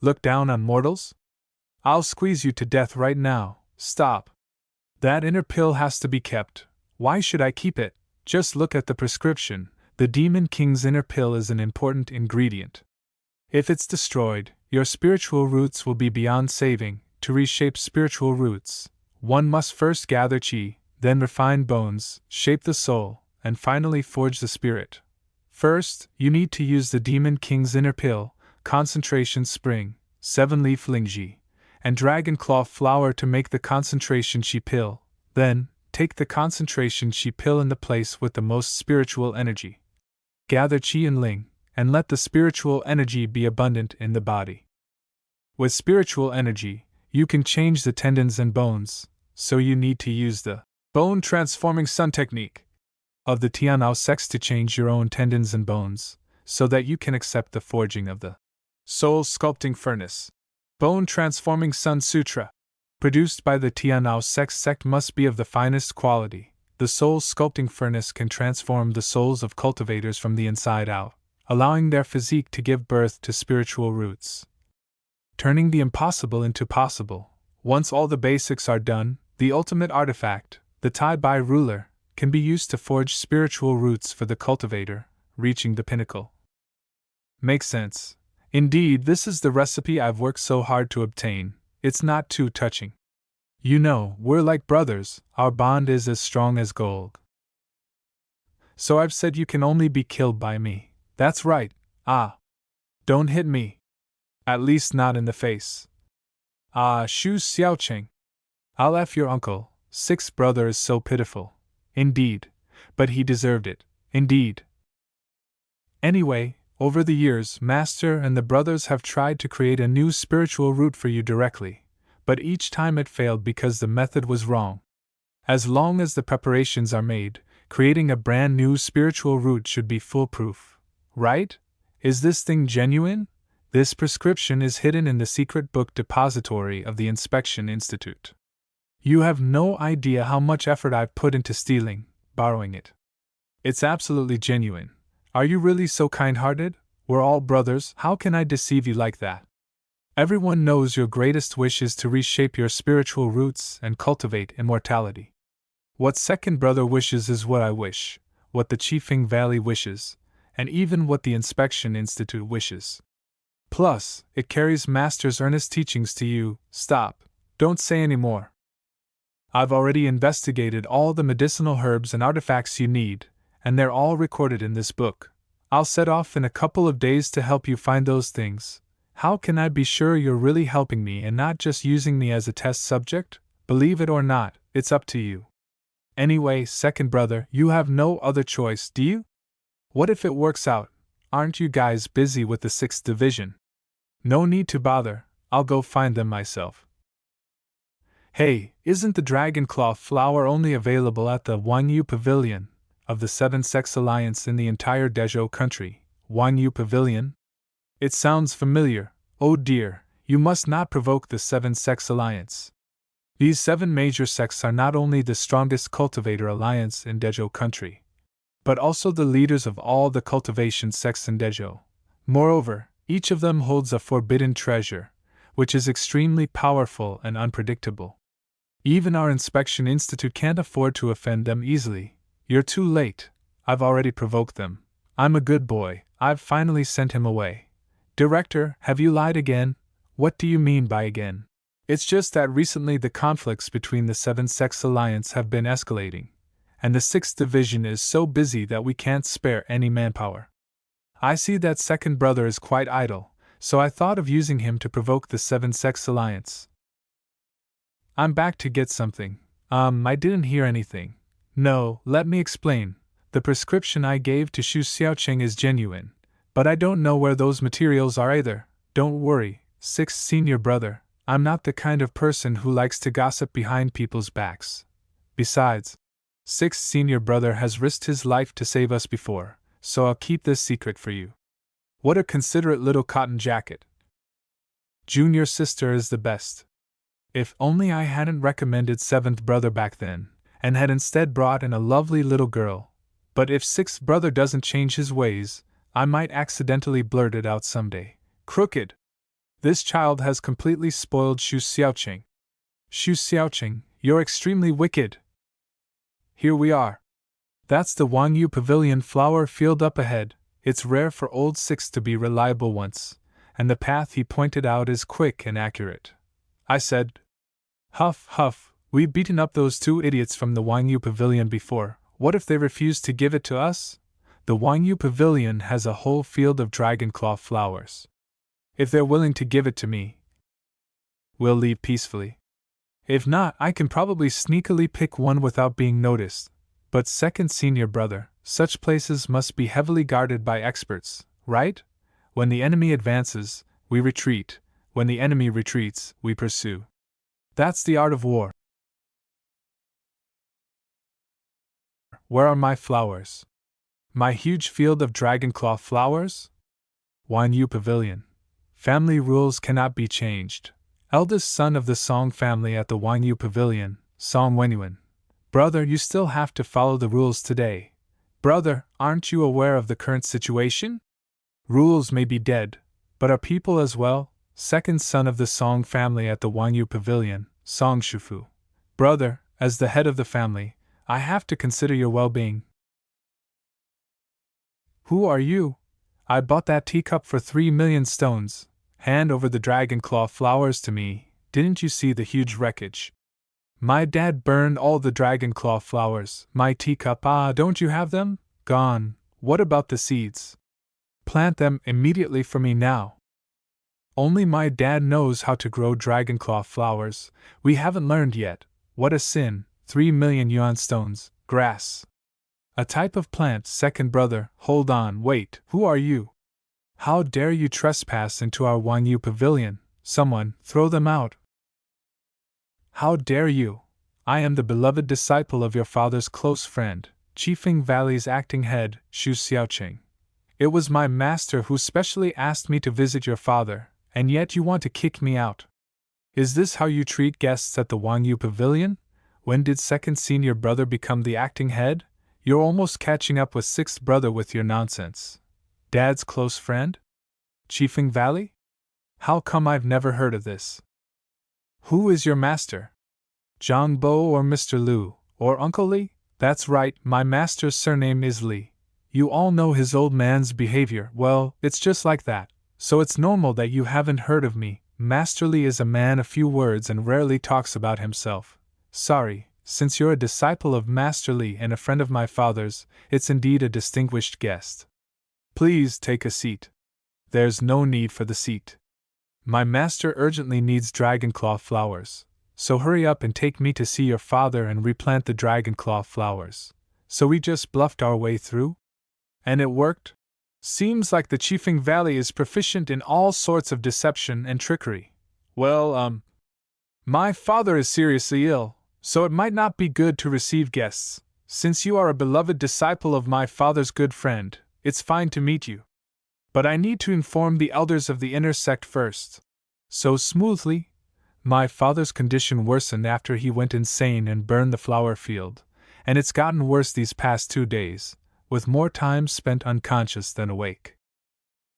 Look down on mortals? I'll squeeze you to death right now. Stop. That inner pill has to be kept. Why should I keep it? Just look at the prescription. The Demon King's inner pill is an important ingredient. If it's destroyed, your spiritual roots will be beyond saving. To reshape spiritual roots, one must first gather chi, then refine bones, shape the soul, and finally forge the spirit. First, you need to use the Demon King's inner pill, concentration spring, 7-leaf lingji, and dragon claw flower to make the concentration chi pill. Then, take the concentration chi pill in the place with the most spiritual energy. Gather chi and ling, and let the spiritual energy be abundant in the body. With spiritual energy, you can change the tendons and bones, so you need to use the bone transforming sun technique of the Tianao sex to change your own tendons and bones, so that you can accept the forging of the soul sculpting furnace. Bone transforming sun sutra, produced by the Tianao sex sect, must be of the finest quality. The soul sculpting furnace can transform the souls of cultivators from the inside out, allowing their physique to give birth to spiritual roots. Turning the impossible into possible. Once all the basics are done, the ultimate artifact, the Tai Bai ruler, can be used to forge spiritual roots for the cultivator, reaching the pinnacle. Makes sense. Indeed, this is the recipe I've worked so hard to obtain. It's not too touching. You know, we're like brothers, our bond is as strong as gold. So I've said you can only be killed by me. That's right. Ah. Don't hit me. At least not in the face. Ah, Shu Xiaocheng. I'll F your uncle. Sixth brother is so pitiful. Indeed. But he deserved it. Indeed. Anyway, over the years, Master and the brothers have tried to create a new spiritual root for you directly, but each time it failed because the method was wrong. As long as the preparations are made, creating a brand new spiritual root should be foolproof. Right? Is this thing genuine? This prescription is hidden in the secret book depository of the Inspection Institute. You have no idea how much effort I've put into borrowing it. It's absolutely genuine. Are you really so kind-hearted? We're all brothers, how can I deceive you like that? Everyone knows your greatest wish is to reshape your spiritual roots and cultivate immortality. What second brother wishes is what I wish, what the Qifeng Valley wishes, and even what the Inspection Institute wishes. Plus, it carries Master's earnest teachings to you. Stop. Don't say any more. I've already investigated all the medicinal herbs and artifacts you need, and they're all recorded in this book. I'll set off in a couple of days to help you find those things. How can I be sure you're really helping me and not just using me as a test subject? Believe it or not, it's up to you. Anyway, second brother, you have no other choice, do you? What if it works out? Aren't you guys busy with the 6th Division? No need to bother, I'll go find them myself. Hey, isn't the Dragon Claw flower only available at the Wangyu Pavilion of the Seven Sex Alliance in the entire Dezhou country? Wangyu Pavilion? It sounds familiar. Oh dear, you must not provoke the Seven Sex Alliance. These 7 major sects are not only the strongest cultivator alliance in Dezhou country, but also the leaders of all the cultivation sects in Dezhou. Moreover, each of them holds a forbidden treasure, which is extremely powerful and unpredictable. Even our Inspection Institute can't afford to offend them easily. You're too late. I've already provoked them. I'm a good boy. I've finally sent him away. Director, have you lied again? What do you mean by again? It's just that recently the conflicts between the Seven Sex Alliance have been escalating, and the 6th Division is so busy that we can't spare any manpower. I see that second brother is quite idle, so I thought of using him to provoke the Seven Sex Alliance. I'm back to get something. I didn't hear anything. No, let me explain. The prescription I gave to Shu Xiaocheng is genuine, but I don't know where those materials are either. Don't worry, 6th senior brother, I'm not the kind of person who likes to gossip behind people's backs. Besides, 6th senior brother has risked his life to save us before, so I'll keep this secret for you. What a considerate little cotton jacket. Junior sister is the best. If only I hadn't recommended 7th brother back then, and had instead brought in a lovely little girl. But if 6th brother doesn't change his ways, I might accidentally blurt it out someday. Crooked! This child has completely spoiled Xu Xiaoqing. Xu Xiaoqing, you're extremely wicked. Here we are. That's the Wangyu Pavilion flower field up ahead. It's rare for old Six to be reliable once, and the path he pointed out is quick and accurate. I said, Huff, huff, we've beaten up those two idiots from the Wangyu Pavilion before. What if they refuse to give it to us? The Wangyu Pavilion has a whole field of dragon-claw flowers. If they're willing to give it to me, we'll leave peacefully. If not, I can probably sneakily pick one without being noticed. But second senior brother, such places must be heavily guarded by experts, right? When the enemy advances, we retreat. When the enemy retreats, we pursue. That's the art of war. Where are my flowers? My huge field of dragon-claw flowers? Wangyu Pavilion. Family rules cannot be changed. Eldest son of the Song family at the Wangyu Pavilion, Song Wenyuan. Brother, you still have to follow the rules today. Brother, aren't you aware of the current situation? Rules may be dead, but are people as well? Second son of the Song family at the Wangyu Pavilion, Song Shufu. Brother, as the head of the family, I have to consider your well-being. Who are you? I bought that teacup for 3 million stones. Hand over the dragon-claw flowers to me. Didn't you see the huge wreckage? My dad burned all the dragon-claw flowers. My teacup, don't you have them? Gone. What about the seeds? Plant them immediately for me now. Only my dad knows how to grow dragon-claw flowers. We haven't learned yet. What a sin. 3 million yuan stones. Grass. A type of plant, second brother. Hold on, wait. Who are you? How dare you trespass into our Wangyu Pavilion? Someone, throw them out. How dare you? I am the beloved disciple of your father's close friend, Qifeng Valley's acting head, Xu Xiaoqing. It was my master who specially asked me to visit your father, and yet you want to kick me out. Is this how you treat guests at the Wangyu Pavilion? When did second senior brother become the acting head? You're almost catching up with sixth brother with your nonsense. Dad's close friend? Qifeng Valley? How come I've never heard of this? Who is your master? Zhang Bo or Mr. Liu, or Uncle Li? That's right, my master's surname is Li. You all know his old man's behavior. Well, it's just like that, so it's normal that you haven't heard of me. Master Li is a man of few words and rarely talks about himself. Sorry, since you're a disciple of Master Li and a friend of my father's, it's indeed a distinguished guest. Please take a seat. There's no need for the seat. My master urgently needs dragon-claw flowers, so hurry up and take me to see your father and replant the dragon-claw flowers. So we just bluffed our way through? And it worked? Seems like the Qifeng Valley is proficient in all sorts of deception and trickery. Well, my father is seriously ill, so it might not be good to receive guests. Since you are a beloved disciple of my father's good friend, it's fine to meet you. But I need to inform the elders of the inner sect first. So smoothly, my father's condition worsened after he went insane and burned the flower field, and it's gotten worse these past 2 days, with more time spent unconscious than awake.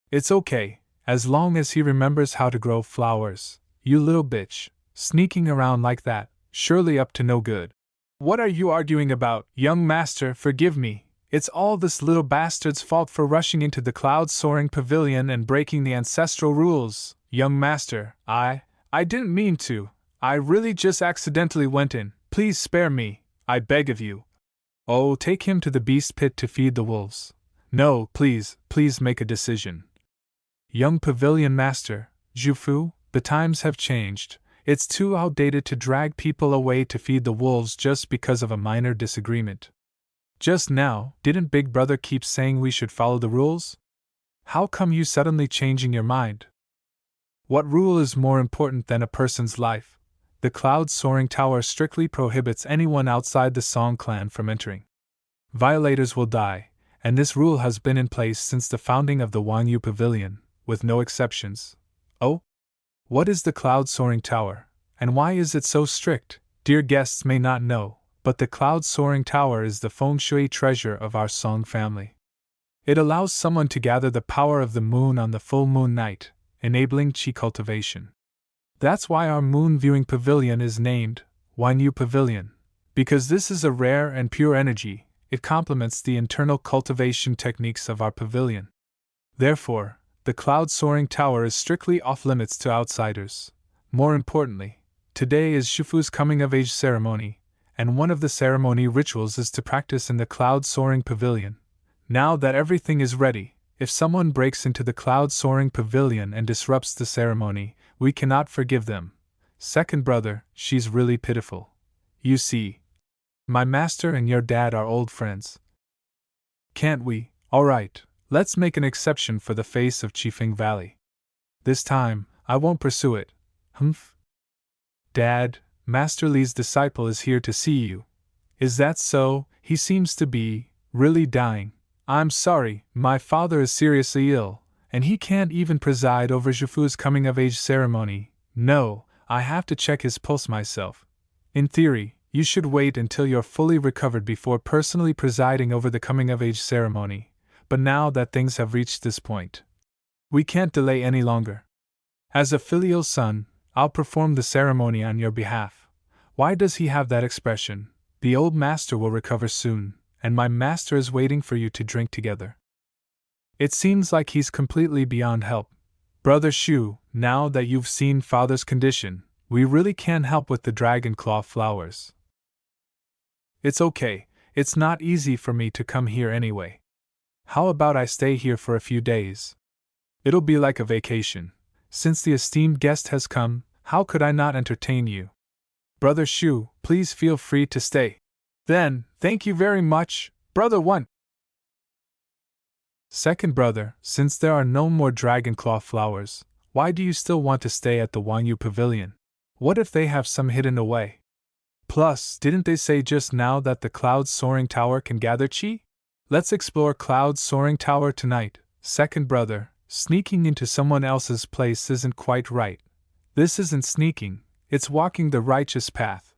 It's okay, as long as he remembers how to grow flowers. You little bitch, sneaking around like that, surely up to no good. What are you arguing about, young master? Forgive me. It's all this little bastard's fault for rushing into the Soaring pavilion and breaking the ancestral rules. Young master, I didn't mean to. I really just accidentally went in. Please spare me, I beg of you. Oh, take him to the beast pit to feed the wolves. No, please make a decision. Young pavilion master, Zhufu, the times have changed. It's too outdated to drag people away to feed the wolves just because of a minor disagreement. Just now, didn't Big Brother keep saying we should follow the rules? How come you suddenly changing your mind? What rule is more important than a person's life? The Soaring Tower strictly prohibits anyone outside the Song clan from entering. Violators will die, and this rule has been in place since the founding of the Wangyu Pavilion, with no exceptions. Oh? What is the Soaring Tower, and why is it so strict? Dear guests may not know, but the Soaring Tower is the feng shui treasure of our Song family. It allows someone to gather the power of the moon on the full moon night, enabling qi cultivation. That's why our moon viewing pavilion is named Wanyu Pavilion, because this is a rare and pure energy. It complements the internal cultivation techniques of our pavilion. Therefore, the cloud soaring tower is strictly off limits to outsiders. More importantly, today is Shufu's coming of age ceremony, and one of the ceremony rituals is to practice in the cloud soaring pavilion. Now that everything is ready, if someone breaks into the cloud soaring pavilion and disrupts the ceremony, we cannot forgive them. Second brother, she's really pitiful. You see, my master and your dad are old friends. Can't we? Alright, let's make an exception for the face of Chifeng Valley. This time, I won't pursue it. Humph. Dad, Master Li's disciple is here to see you. Is that so? He seems to be really dying. I'm sorry, my father is seriously ill, and he can't even preside over Zhifu's coming of age ceremony. No, I have to check his pulse myself. In theory, you should wait until you're fully recovered before personally presiding over the coming of age ceremony, but now that things have reached this point, we can't delay any longer. As a filial son, I'll perform the ceremony on your behalf. Why does he have that expression? The old master will recover soon, and my master is waiting for you to drink together. It seems like he's completely beyond help. Brother Shu, now that you've seen father's condition, we really can't help with the dragon claw flowers. It's okay, it's not easy for me to come here anyway. How about I stay here for a few days? It'll be like a vacation. Since the esteemed guest has come, how could I not entertain you? Brother Shu, please feel free to stay. Then, thank you very much, Brother 1. Second brother, since there are no more dragon claw flowers, why do you still want to stay at the Wanyu Pavilion? What if they have some hidden away? Plus, didn't they say just now that the Cloud Soaring Tower can gather chi? Let's explore Cloud Soaring Tower tonight. Second brother, sneaking into someone else's place isn't quite right. This isn't sneaking, it's walking the righteous path.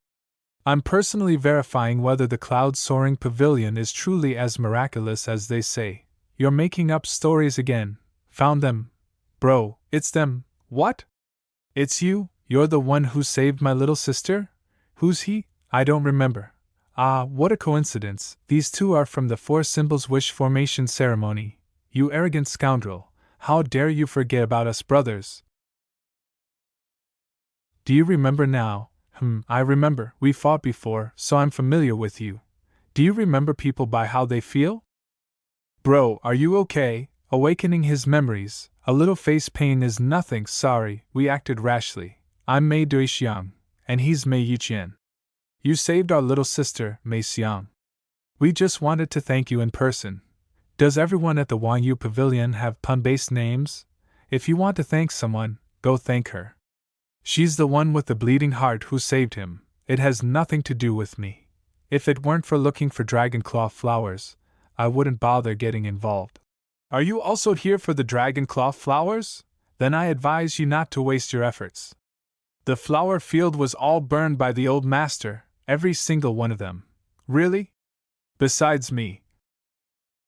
I'm personally verifying whether the Cloud Soaring Pavilion is truly as miraculous as they say. You're making up stories again. Found them. Bro, it's them. What? It's you? You're the one who saved my little sister? Who's he? I don't remember. Ah, what a coincidence. These two are from the Four Symbols Wish Formation Ceremony. You arrogant scoundrel. How dare you forget about us brothers? Do you remember now? I remember. We fought before, so I'm familiar with you. Do you remember people by how they feel? Bro, are you okay? Awakening his memories. A little face pain is nothing. Sorry, we acted rashly. I'm Mei Duixiang, and he's Mei Yiqian. You saved our little sister, Mei Xiang. We just wanted to thank you in person. Does everyone at the Wanyu Pavilion have pun-based names? If you want to thank someone, go thank her. She's the one with the bleeding heart who saved him. It has nothing to do with me. If it weren't for looking for dragon claw flowers, I wouldn't bother getting involved. Are you also here for the dragon claw flowers? Then I advise you not to waste your efforts. The flower field was all burned by the old master, every single one of them. Really? Besides me.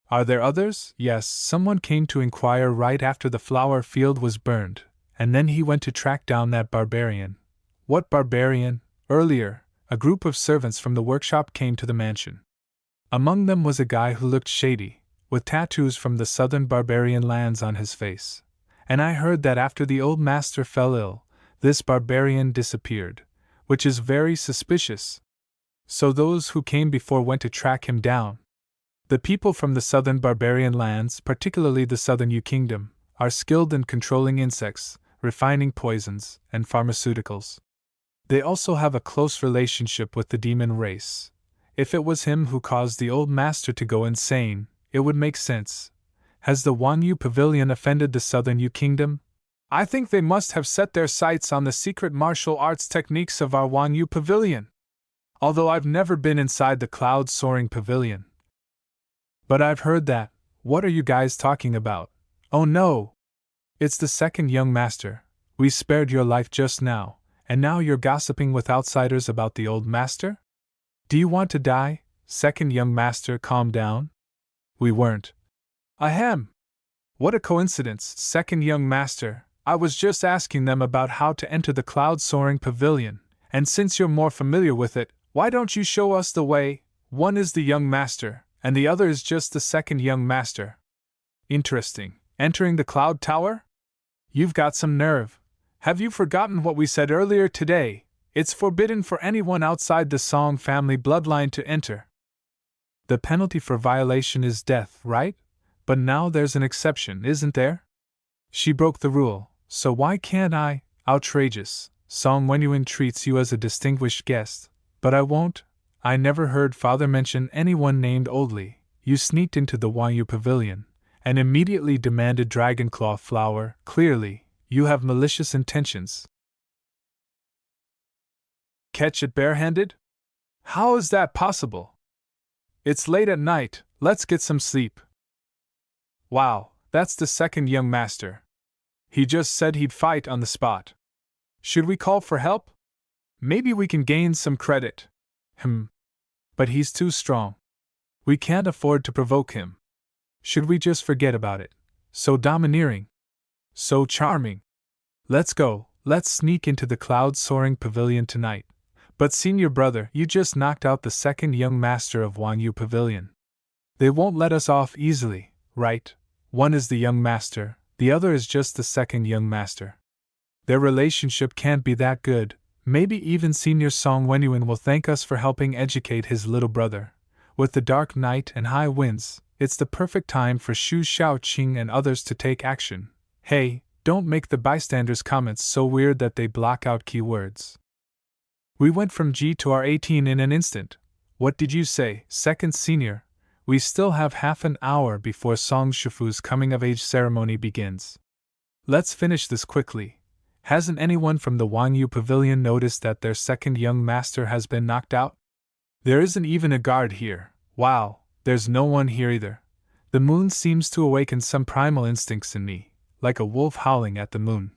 Are there others? Yes, someone came to inquire right after the flower field was burned, and then he went to track down that barbarian. What barbarian? Earlier, a group of servants from the workshop came to the mansion. Among them was a guy who looked shady, with tattoos from the southern barbarian lands on his face. And I heard that after the old master fell ill, this barbarian disappeared, which is very suspicious. So those who came before went to track him down. The people from the southern barbarian lands, particularly the southern Yu Kingdom, are skilled in controlling insects, refining poisons, and pharmaceuticals. They also have a close relationship with the demon race. If it was him who caused the old master to go insane, it would make sense. Has the Wanyu Pavilion offended the southern Yu Kingdom? I think they must have set their sights on the secret martial arts techniques of our Wanyu Pavilion. Although I've never been inside the Cloud Soaring Pavilion. But I've heard that. What are you guys talking about? Oh no! It's the second young master. We spared your life just now, and now you're gossiping with outsiders about the old master? Do you want to die? Second young master, calm down. We weren't. Ahem! What a coincidence, second young master. I was just asking them about how to enter the cloud soaring pavilion, and since you're more familiar with it, why don't you show us the way? One is the young master, and the other is just the second young master. Interesting. Entering the cloud tower? You've got some nerve. Have you forgotten what we said earlier today? It's forbidden for anyone outside the Song family bloodline to enter. The penalty for violation is death, right? But now there's an exception, isn't there? She broke the rule, so why can't I? Outrageous. Song Wenyuan treats you as a distinguished guest, but I won't. I never heard father mention anyone named Oldly. You sneaked into the Wanyu pavilion and immediately demanded dragonclaw flower. Clearly, you have malicious intentions. Catch it barehanded? How is that possible? It's late at night, let's get some sleep. Wow, that's the second young master. He just said he'd fight on the spot. Should we call for help? Maybe we can gain some credit. But he's too strong. We can't afford to provoke him. Should we just forget about it? So domineering. So charming. Let's go, let's sneak into the cloud soaring pavilion tonight. But senior brother, you just knocked out the second young master of Wanyu pavilion. They won't let us off easily, right? One is the young master, the other is just the second young master. Their relationship can't be that good. Maybe even Senior Song Wenyuan will thank us for helping educate his little brother. With the dark night and high winds, it's the perfect time for Xu Xiaoqing and others to take action. Hey, don't make the bystanders' comments so weird that they block out keywords. We went from G to R18 in an instant. What did you say, second senior? We still have half an hour before Song Shufu's coming-of-age ceremony begins. Let's finish this quickly. Hasn't anyone from the Wanyu Pavilion noticed that their second young master has been knocked out? There isn't even a guard here. Wow, there's no one here either. The moon seems to awaken some primal instincts in me, like a wolf howling at the moon.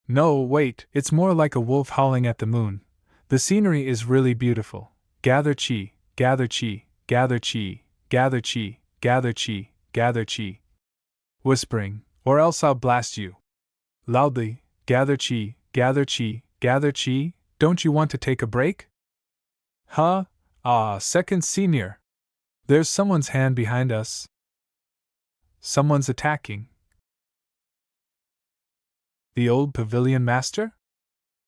No, wait, it's more like a wolf howling at the moon. The scenery is really beautiful. Gather chi, gather chi, gather chi, gather chi, gather chi, gather chi. Whispering, or else I'll blast you. Loudly, gather chi, gather chi, gather chi. Don't you want to take a break? Huh? Second senior. There's someone's hand behind us. Someone's attacking. The old pavilion master?